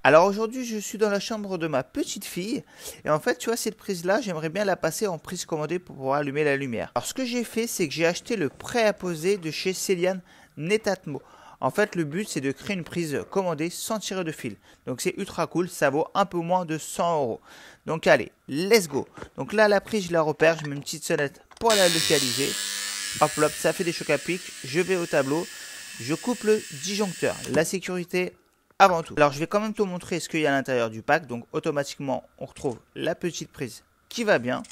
Alors aujourd'hui, je suis dans la chambre de ma petite fille et en fait, tu vois, cette prise-là, j'aimerais bien la passer en prise commandée pour pouvoir allumer la lumière. Alors ce que j'ai fait, c'est que j'ai acheté le prêt à poser de chez Celian Netatmo. En fait, le but, c'est de créer une prise commandée sans tirer de fil. Donc c'est ultra cool, ça vaut un peu moins de 100 euros. Donc allez, let's go. Donc là, la prise, je la repère, je mets une petite sonnette pour la localiser. Hop, hop, ça fait des chocs à pic. Je vais au tableau, je coupe le disjoncteur. La sécurité avant tout. Alors je vais quand même te montrer ce qu'il y a à l'intérieur du pack. Donc automatiquement on retrouve la petite prise qui va bien.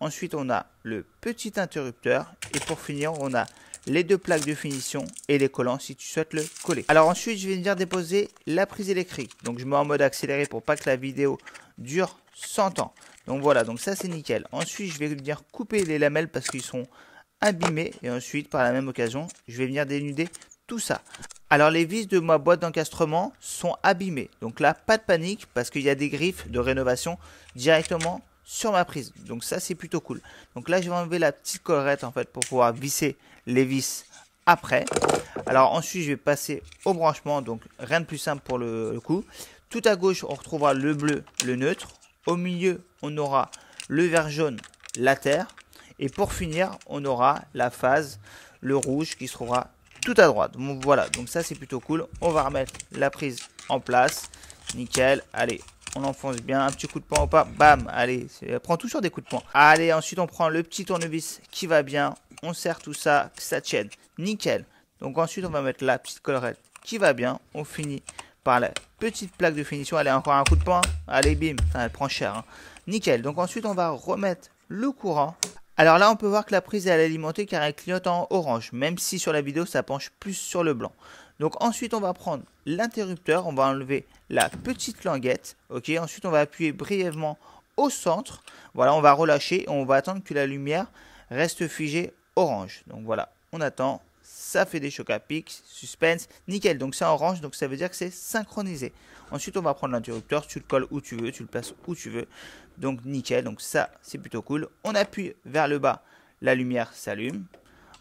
Ensuite on a le petit interrupteur. Et pour finir on a les deux plaques de finition et les collants si tu souhaites le coller. Alors ensuite je vais venir déposer la prise électrique. Donc je mets en mode accéléré pour pas que la vidéo dure 100 ans. Donc voilà, donc ça c'est nickel. Ensuite je vais venir couper les lamelles parce qu'ils sont abîmés. Et ensuite par la même occasion je vais venir dénuder tout ça. Alors les vis de ma boîte d'encastrement sont abîmées. Donc là, pas de panique parce qu'il y a des griffes de rénovation directement sur ma prise. Donc ça, c'est plutôt cool. Donc là, je vais enlever la petite collerette en fait pour pouvoir visser les vis après. Alors ensuite, je vais passer au branchement. Donc rien de plus simple pour le coup. Tout à gauche, on retrouvera le bleu, le neutre. Au milieu, on aura le vert jaune, la terre. Et pour finir, on aura la phase, le rouge qui se trouvera tout à droite. Donc voilà, donc ça c'est plutôt cool. On va remettre la prise en place. Nickel. Allez, on enfonce bien. Un petit coup de poing ou pas. Bam. Allez, prend toujours des coups de poing. Allez, ensuite on prend le petit tournevis qui va bien. On serre tout ça, que ça tienne. Nickel. Donc ensuite on va mettre la petite collerette qui va bien. On finit par la petite plaque de finition. Allez, encore un coup de poing. Allez, bim. Enfin, elle prend cher. Hein. Nickel. Donc ensuite on va remettre le courant. Alors là, on peut voir que la prise est alimentée car elle clignote en orange, même si sur la vidéo, ça penche plus sur le blanc. Donc ensuite, on va prendre l'interrupteur, on va enlever la petite languette. Ok, ensuite, on va appuyer brièvement au centre. Voilà, on va relâcher et on va attendre que la lumière reste figée orange. Donc voilà, on attend. Ça fait des chocs à pic, suspense, nickel. Donc c'est orange, donc ça veut dire que c'est synchronisé. Ensuite, on va prendre l'interrupteur, tu le colles où tu veux, tu le places où tu veux. Donc nickel, donc ça c'est plutôt cool. On appuie vers le bas, la lumière s'allume.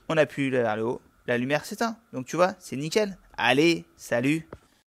On appuie vers le haut, la lumière s'éteint. Donc tu vois, c'est nickel. Allez, salut!